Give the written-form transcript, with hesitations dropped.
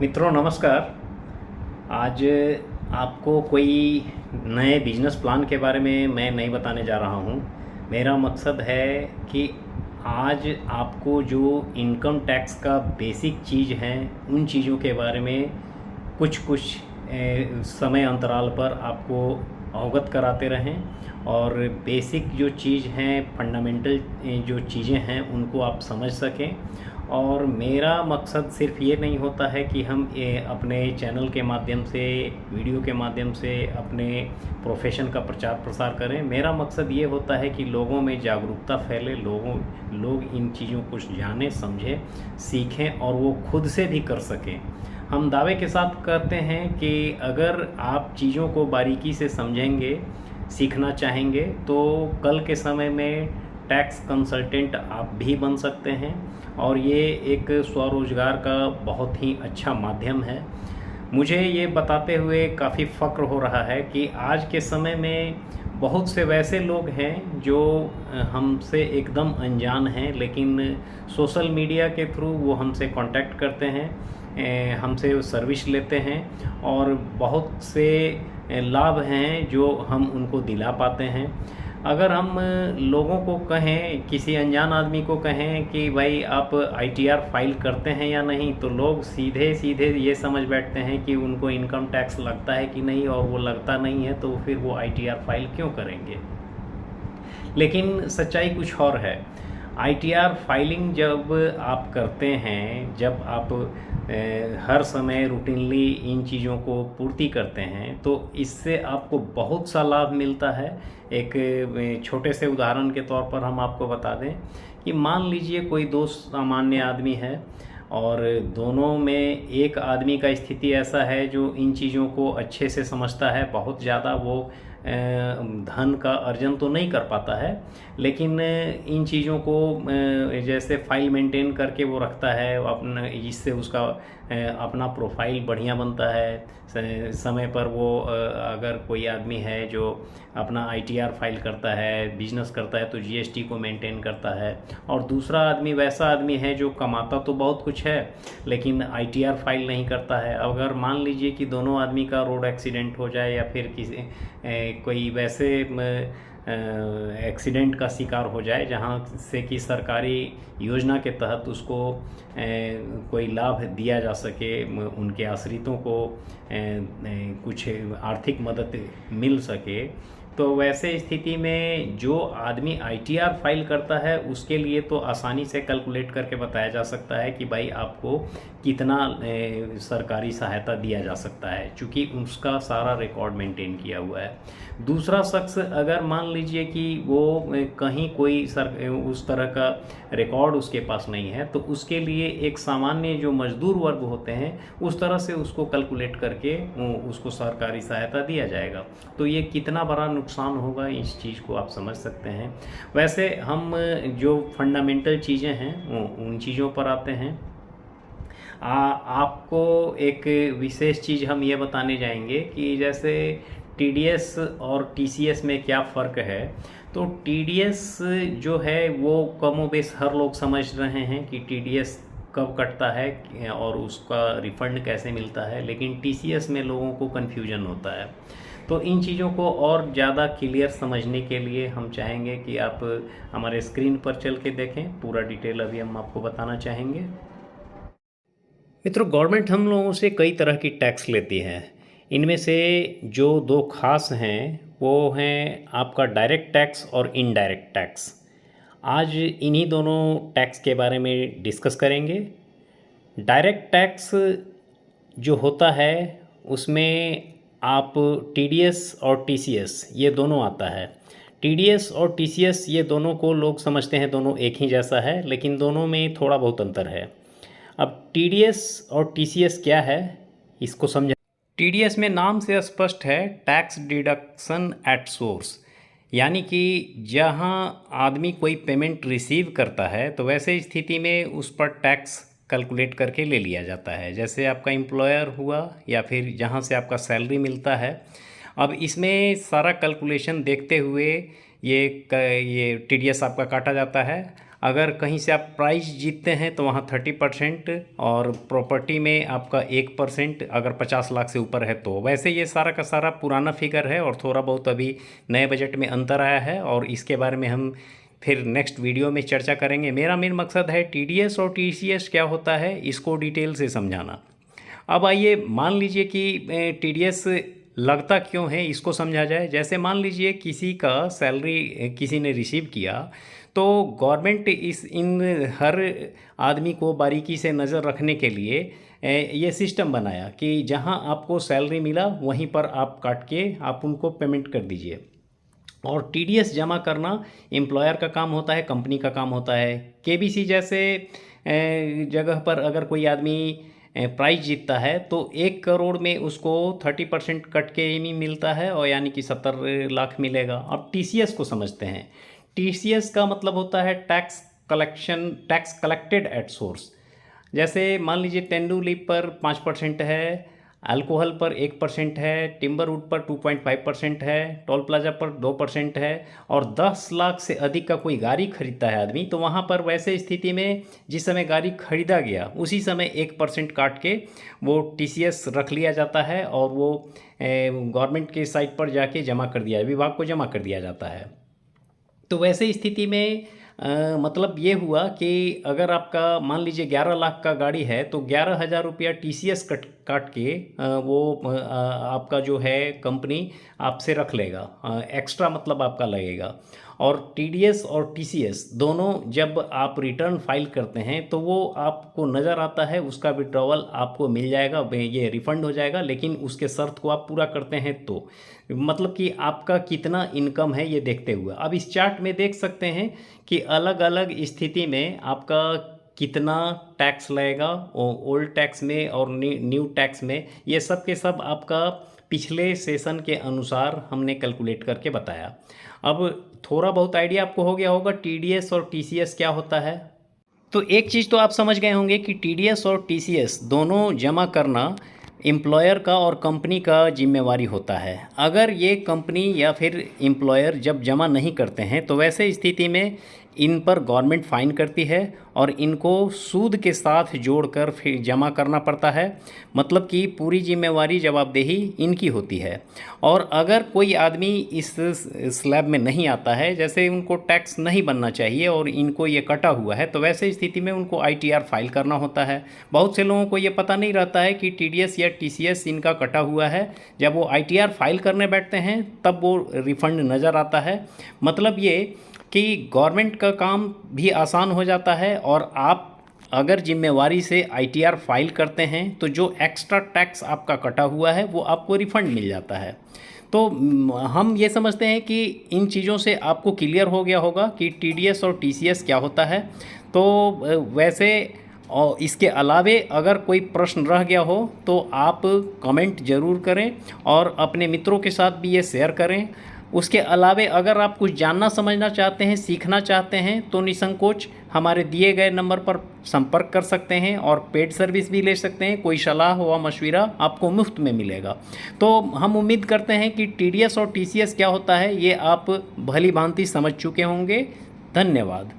मित्रों नमस्कार। आज आपको कोई नए बिजनेस प्लान के बारे में मैं नहीं बताने जा रहा हूँ। मेरा मकसद है कि आज आपको जो इनकम टैक्स का बेसिक चीज़ हैं उन चीज़ों के बारे में कुछ कुछ समय अंतराल पर आपको अवगत कराते रहें और बेसिक जो चीज़ हैं फंडामेंटल जो चीज़ें हैं उनको आप समझ सकें। और मेरा मकसद सिर्फ ये नहीं होता है कि हम अपने चैनल के माध्यम से वीडियो के माध्यम से अपने प्रोफेशन का प्रचार प्रसार करें। मेरा मकसद ये होता है कि लोगों में जागरूकता फैले, लोग इन चीज़ों को जानें, समझें, सीखें और वो खुद से भी कर सकें। हम दावे के साथ कहते हैं कि अगर आप चीज़ों को बारीकी से समझेंगे, सीखना चाहेंगे तो कल के समय में टैक्स कंसल्टेंट आप भी बन सकते हैं और ये एक स्वरोजगार का बहुत ही अच्छा माध्यम है। मुझे ये बताते हुए काफ़ी फ़क्र हो रहा है कि आज के समय में बहुत से वैसे लोग हैं जो हमसे एकदम अनजान हैं, लेकिन सोशल मीडिया के थ्रू वो हमसे कांटेक्ट करते हैं, हमसे सर्विस लेते हैं और बहुत से लाभ हैं जो हम उनको दिला पाते हैं। अगर हम लोगों को कहें, किसी अनजान आदमी को कहें कि भाई आप आईटीआर फाइल करते हैं या नहीं, तो लोग सीधे सीधे ये समझ बैठते हैं कि उनको इनकम टैक्स लगता है कि नहीं, और वो लगता नहीं है तो फिर वो आईटीआर फाइल क्यों करेंगे। लेकिन सच्चाई कुछ और है। आईटीआर फाइलिंग जब आप करते हैं, जब आप हर समय रूटीनली इन चीज़ों को पूर्ति करते हैं, तो इससे आपको बहुत सा लाभ मिलता है। एक छोटे से उदाहरण के तौर पर हम आपको बता दें कि मान लीजिए कोई दो सामान्य आदमी है और दोनों में एक आदमी का स्थिति ऐसा है जो इन चीज़ों को अच्छे से समझता है, बहुत ज़्यादा वो धन का अर्जन तो नहीं कर पाता है, लेकिन इन चीज़ों को जैसे फाइल मेंटेन करके वो रखता है अपना, इससे उसका अपना प्रोफाइल बढ़िया बनता है। समय पर वो अगर कोई आदमी है जो अपना आईटीआर फाइल करता है, बिजनेस करता है, तो जीएसटी को मेंटेन करता है। और दूसरा आदमी वैसा आदमी है जो कमाता तो बहुत कुछ है लेकिन आईटीआर फाइल नहीं करता है। अगर मान लीजिए कि दोनों आदमी का रोड एक्सीडेंट हो जाए या फिर किसी कोई वैसे एक्सीडेंट का शिकार हो जाए जहाँ से कि सरकारी योजना के तहत उसको कोई लाभ दिया जा सके, उनके आश्रितों को कुछ आर्थिक मदद मिल सके, तो वैसे स्थिति में जो आदमी आईटीआर फाइल करता है उसके लिए तो आसानी से कैलकुलेट करके बताया जा सकता है कि भाई आपको कितना सरकारी सहायता दिया जा सकता है, क्योंकि उसका सारा रिकॉर्ड मेंटेन किया हुआ है। दूसरा शख्स अगर मान लीजिए कि वो कहीं कोई उस तरह का रिकॉर्ड उसके पास नहीं है, तो उसके लिए एक सामान्य जो मजदूर वर्ग होते हैं उस तरह से उसको कैलकुलेट करके उसको सरकारी सहायता दिया जाएगा। तो ये कितना बड़ा नुकसान होगा इस चीज़ को आप समझ सकते हैं। वैसे हम जो फंडामेंटल चीज़ें हैं उन चीज़ों पर आते हैं। आपको एक विशेष चीज़ हम ये बताने जाएंगे कि जैसे टीडीएस और टीसीएस में क्या फ़र्क है। तो टीडीएस जो है वो कमोबेश हर लोग समझ रहे हैं कि टीडीएस कब कटता है और उसका रिफंड कैसे मिलता है, लेकिन टीसीएस में लोगों को कन्फ्यूजन होता है। तो इन चीज़ों को और ज़्यादा क्लियर समझने के लिए हम चाहेंगे कि आप हमारे स्क्रीन पर चल के देखें, पूरा डिटेल अभी हम आपको बताना चाहेंगे। मित्रों, गवर्नमेंट हम लोगों से कई तरह की टैक्स लेती है। इनमें से जो दो खास हैं वो हैं आपका डायरेक्ट टैक्स और इनडायरेक्ट टैक्स। आज इन्हीं दोनों टैक्स के बारे में डिस्कस करेंगे। डायरेक्ट टैक्स जो होता है उसमें आप टीडीएस और टीसीएस ये दोनों आता है। टीडीएस और टीसीएस ये दोनों को लोग समझते हैं दोनों एक ही जैसा है, लेकिन दोनों में थोड़ा बहुत अंतर है। अब टीडीएस और टीसीएस क्या है इसको समझ। टीडीएस में नाम से स्पष्ट है, टैक्स डिडक्शन एट सोर्स, यानी कि जहां आदमी कोई पेमेंट रिसीव करता है तो वैसे स्थिति में उस पर टैक्स कैलकुलेट करके ले लिया जाता है। जैसे आपका एम्प्लॉयर हुआ या फिर जहां से आपका सैलरी मिलता है। अब इसमें सारा कैलकुलेशन देखते हुए ये टीडीएस आपका काटा जाता है। अगर कहीं से आप प्राइज जीतते हैं तो वहाँ 30%, और प्रॉपर्टी में आपका 1% अगर 50 लाख से ऊपर है तो। वैसे ये सारा का सारा पुराना फिगर है और थोड़ा बहुत अभी नए बजट में अंतर आया है, और इसके बारे में हम फिर नेक्स्ट वीडियो में चर्चा करेंगे। मेरा मेन मकसद है टीडीएस और टीसीएस क्या होता है इसको डिटेल से समझाना। अब आइए मान लीजिए कि टीडीएस लगता क्यों है इसको समझा जाए। जैसे मान लीजिए किसी का सैलरी किसी ने रिसीव किया, तो गवर्नमेंट इन हर आदमी को बारीकी से नज़र रखने के लिए ये सिस्टम बनाया कि जहां आपको सैलरी मिला वहीं पर आप काट के आप उनको पेमेंट कर दीजिए। और टीडीएस जमा करना एम्प्लॉयर का काम होता है, कंपनी का काम होता है। केबीसी जैसे जगह पर अगर कोई आदमी प्राइज जीतता है तो 1 करोड़ में उसको 30% कट के ही मिलता है, और यानी कि 70 लाख मिलेगा। अब टीसीएस को समझते हैं। टीसीएस का मतलब होता है टैक्स कलेक्टेड एट सोर्स। जैसे मान लीजिए तेंदुलीप पर 5% है, अल्कोहल पर 1% है, टिम्बरवुड पर 2.5% है, टोल प्लाजा पर 2% है, और 10 लाख से अधिक का कोई गाड़ी खरीदता है आदमी, तो वहाँ पर वैसे स्थिति में जिस समय गाड़ी खरीदा गया उसी समय 1% काट के वो टीसीएस रख लिया जाता है, और वो गवर्नमेंट के साइट पर जाके जमा कर दिया, विभाग को जमा कर दिया जाता है। तो वैसे स्थिति में मतलब ये हुआ कि अगर आपका मान लीजिए 11 लाख का गाड़ी है तो 11,000 रुपया टीसीएस काट के वो आपका जो है कंपनी आपसे रख लेगा, एक्स्ट्रा मतलब आपका लगेगा। और टीडीएस और टीसीएस दोनों जब आप रिटर्न फाइल करते हैं तो वो आपको नज़र आता है, उसका विड्रॉवल आपको मिल जाएगा, ये रिफ़ंड हो जाएगा, लेकिन उसके शर्त को आप पूरा करते हैं तो मतलब कि आपका कितना इनकम है ये देखते हुए। अब इस चार्ट में देख सकते हैं कि अलग अलग स्थिति में आपका कितना टैक्स लगेगा, ओल्ड टैक्स में और न्यू टैक्स में, ये सब के सब आपका पिछले सेशन के अनुसार हमने कैलकुलेट करके बताया। अब थोड़ा बहुत आइडिया आपको हो गया होगा टीडीएस और टीसीएस क्या होता है। तो एक चीज़ तो आप समझ गए होंगे कि टीडीएस और टीसीएस दोनों जमा करना एम्प्लॉयर का और कंपनी का जिम्मेवारी होता है। अगर ये कंपनी या फिर एम्प्लॉयर जब जमा नहीं करते हैं तो वैसे स्थिति में इन पर गवर्नमेंट फ़ाइन करती है और इनको सूद के साथ जोड़कर फिर जमा करना पड़ता है। मतलब कि पूरी जिम्मेवारी जवाबदेही इनकी होती है। और अगर कोई आदमी इस स्लैब में नहीं आता है, जैसे उनको टैक्स नहीं बनना चाहिए और इनको ये कटा हुआ है, तो वैसे स्थिति में उनको आईटीआर फाइल करना होता है। बहुत से लोगों को ये पता नहीं रहता है कि टीडीएस या टीसीएस इनका कटा हुआ है। जब वो आईटीआर फाइल करने बैठते हैं तब वो रिफ़ंड नज़र आता है। मतलब ये कि गवर्नमेंट का काम भी आसान हो जाता है, और आप अगर जिम्मेवारी से आईटीआर फाइल करते हैं तो जो एक्स्ट्रा टैक्स आपका कटा हुआ है वो आपको रिफ़ंड मिल जाता है। तो हम ये समझते हैं कि इन चीज़ों से आपको क्लियर हो गया होगा कि टीडीएस और टीसीएस क्या होता है। तो वैसे और इसके अलावे अगर कोई प्रश्न रह गया हो तो आप कमेंट ज़रूर करें और अपने मित्रों के साथ भी ये शेयर करें। उसके अलावे अगर आप कुछ जानना समझना चाहते हैं, सीखना चाहते हैं, तो निसंकोच हमारे दिए गए नंबर पर संपर्क कर सकते हैं और पेड सर्विस भी ले सकते हैं। कोई सलाह व मशवरा आपको मुफ्त में मिलेगा। तो हम उम्मीद करते हैं कि टीडीएस और टीसीएस क्या होता है ये आप भली भांति समझ चुके होंगे। धन्यवाद।